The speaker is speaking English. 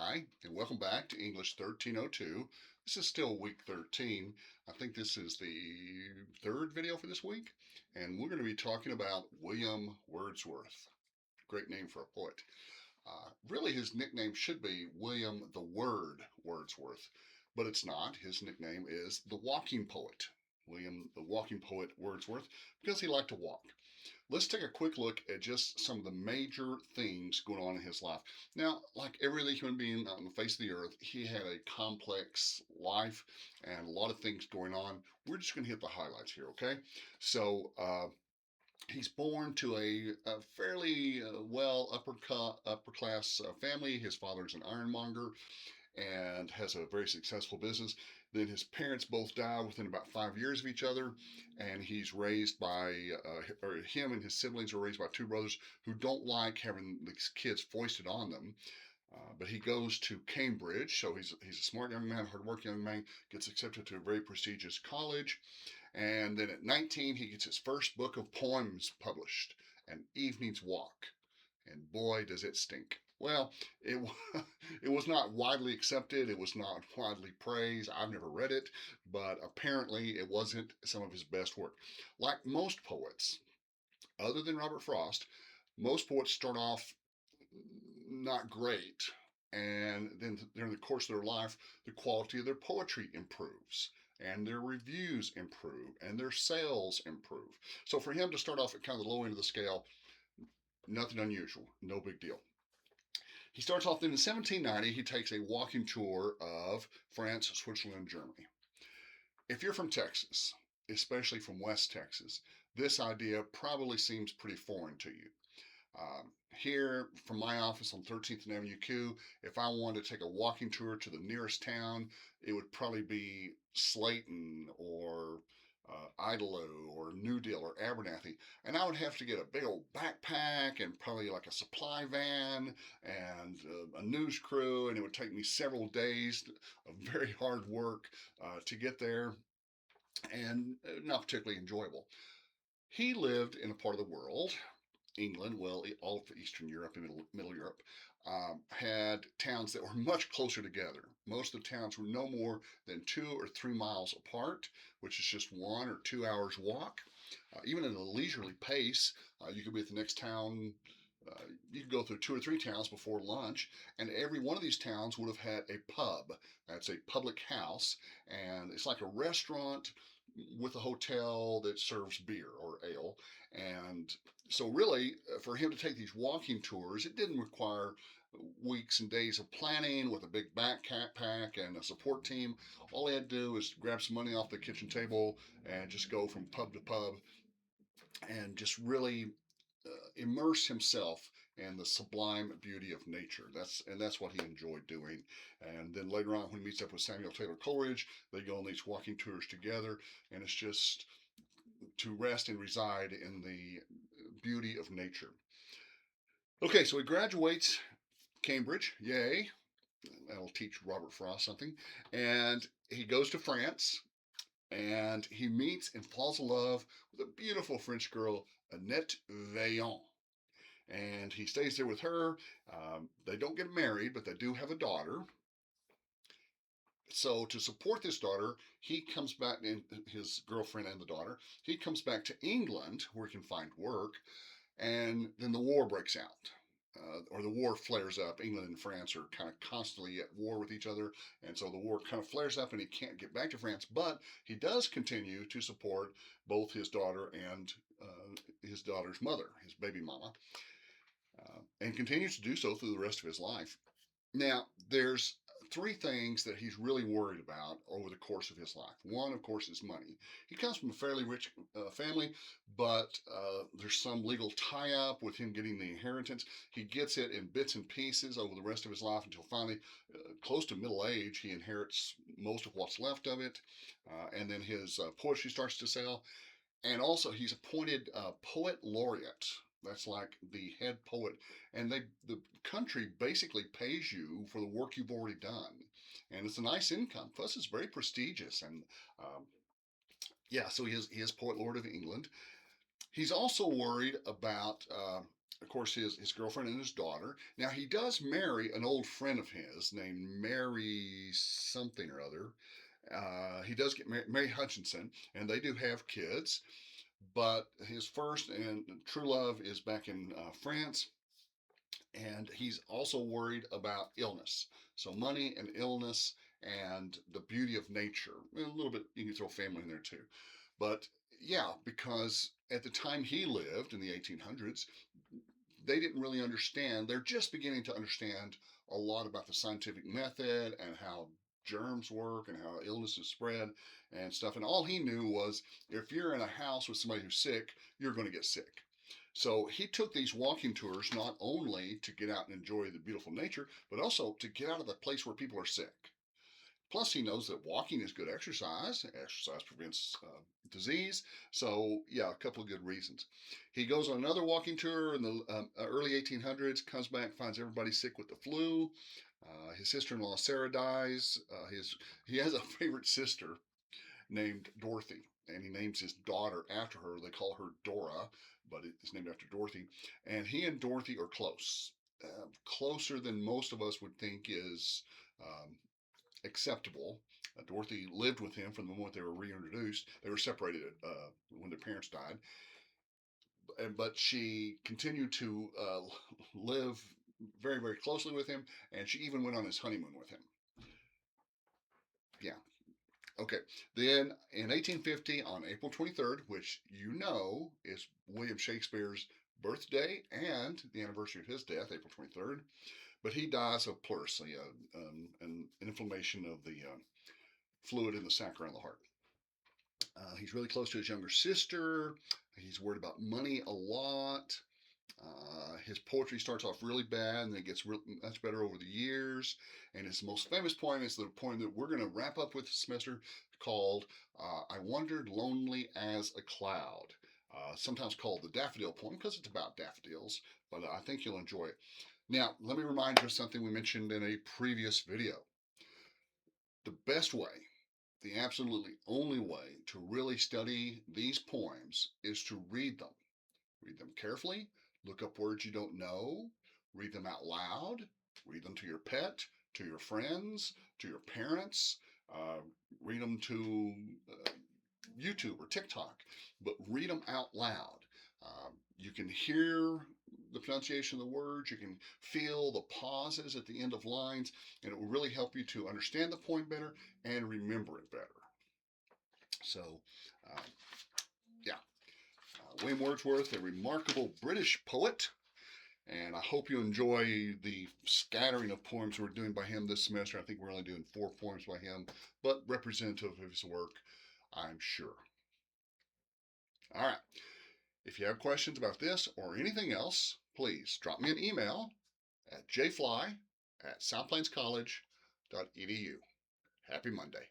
Hi, and welcome back to English 1302. This is still week 13. I think this is the third video for this week, and we're going to be talking about William Wordsworth. Great name for a poet. Really, his nickname should be William the Word Wordsworth, but it's not. His nickname is the Walking Poet. William the Walking Poet Wordsworth, because he liked to walk. Let's take a quick look at just some of the major things going on in his life. Now, like every other human being on the face of the earth, he had a complex life and a lot of things going on. We're just going to hit the highlights here, okay? So, he's born to a fairly upper class family. His father's an ironmonger and has a very successful business. Then his parents both die within about 5 years of each other, and he's raised by, or him and his siblings are raised by two brothers who don't like having these kids foisted on them. But he goes to Cambridge, so he's a smart young man, hardworking young man, gets accepted to a very prestigious college, and then at 19 he gets his first book of poems published, An Evening's Walk, and boy does it stink. Well, it it was not widely accepted. It was not widely praised. I've never read it, but apparently it wasn't some of his best work. Like most poets, other than Robert Frost, most poets start off not great, and then during the course of their life, the quality of their poetry improves. And their reviews improve, and their sales improve. So for him to start off at kind of the low end of the scale, nothing unusual, no big deal. He starts off in 1790. He takes a walking tour of France, Switzerland, and Germany. If you're from Texas, especially from West Texas, this idea probably seems pretty foreign to you. Here from my office on 13th and Avenue Q, if I wanted to take a walking tour to the nearest town, it would probably be Slayton or Idalo or New Deal or Abernathy, and I would have to get a big old backpack and probably like a supply van and a news crew, and it would take me several days of very hard work to get there, and not particularly enjoyable. He lived in a part of the world, England, well, all of Eastern Europe and Middle Europe, had towns that were much closer together. Most of the towns were no more than 2 or 3 miles apart, which is just 1 or 2 hours walk. Even at a leisurely pace, you could be at the next town. You could go through 2 or 3 towns before lunch, and every one of these towns would have had a pub. That's a public house, and it's like a restaurant with a hotel that serves beer or ale. And so, really, for him to take these walking tours, it didn't require weeks and days of planning with a big backpack and a support team. All he had to do was grab some money off the kitchen table and just go from pub to pub and just really immerse himself in the sublime beauty of nature. That's what he enjoyed doing. And then later on, when he meets up with Samuel Taylor Coleridge, they go on these walking tours together, and it's just to rest and reside in the beauty of nature. Okay, so he graduates Cambridge, yay. That'll teach Robert Frost something. And he goes to France, and he meets and falls in love with a beautiful French girl, Annette Vaillant. And he stays there with her. They don't get married, but they do have a daughter. So to support this daughter, he comes back, and his girlfriend and the daughter, he comes back to England where he can find work, and then the war breaks out. Or the war flares up. England and France are kind of constantly at war with each other, and so the war kind of flares up, and he can't get back to France. But he does continue to support both his daughter and his daughter's mother, his baby mama, and continues to do so through the rest of his life. Now, there's three things that he's really worried about over the course of his life. One, of course, is money. He comes from a fairly rich family, but there's some legal tie up with him getting the inheritance. He gets it in bits and pieces over the rest of his life until finally, close to middle age, he inherits most of what's left of it. And then his poetry starts to sell. And also, he's appointed poet laureate. That's like the head poet, and the country basically pays you for the work you've already done, and it's a nice income. Plus, it's very prestigious, and yeah, so he is poet laureate of England. He's also worried about of course, his girlfriend and his daughter. Now, he does marry an old friend of his named Mary something or other. He does get Mary Hutchinson, and they do have kids. But his first and true love is back in France, and he's also worried about illness. So money and illness and the beauty of nature. A little bit, you can throw family in there too. But yeah, because at the time he lived in the 1800s, they didn't really understand. They're just beginning to understand a lot about the scientific method and how germs work and how illnesses spread and stuff. And all he knew was if you're in a house with somebody who's sick, you're going to get sick. So he took these walking tours not only to get out and enjoy the beautiful nature, but also to get out of the place where people are sick. Plus, he knows that walking is good exercise. Exercise prevents disease. So, yeah, a couple of good reasons. He goes on another walking tour in the early 1800s, comes back, finds everybody sick with the flu. His sister-in-law Sarah dies. He has a favorite sister named Dorothy, and he names his daughter after her. They call her Dora, but it's named after Dorothy. And he and Dorothy are close, closer than most of us would think is um, acceptable. Dorothy lived with him from the moment they were reintroduced. They were separated when their parents died, but she continued to live very, very closely with him, and she even went on his honeymoon with him. Yeah. Okay. Then in 1850, on April 23rd, which you know is William Shakespeare's birthday and the anniversary of his death, April 23rd, but he dies of pleurisy, an inflammation of the fluid in the sac around the heart. He's really close to his younger sister. He's worried about money a lot. His poetry starts off really bad and then gets much better over the years. And his most famous poem is the poem that we're going to wrap up with this semester called I Wandered Lonely as a Cloud. Sometimes called the Daffodil Poem because it's about daffodils, but I think you'll enjoy it. Now, let me remind you of something we mentioned in a previous video. The best way, the absolutely only way to really study these poems is to read them. Read them carefully, look up words you don't know, read them out loud, read them to your pet, to your friends, to your parents, uh, read them to YouTube or TikTok, but read them out loud. You can hear the pronunciation of the words, you can feel the pauses at the end of lines, and it will really help you to understand the poem better and remember it better. So, uh, yeah, William Wordsworth, a remarkable British poet, and I hope you enjoy the scattering of poems we're doing by him this semester. I think we're only doing 4 poems by him, but representative of his work, I'm sure. All right. If you have questions about this or anything else, please drop me an email at jfly@southplains.college.edu. Happy Monday.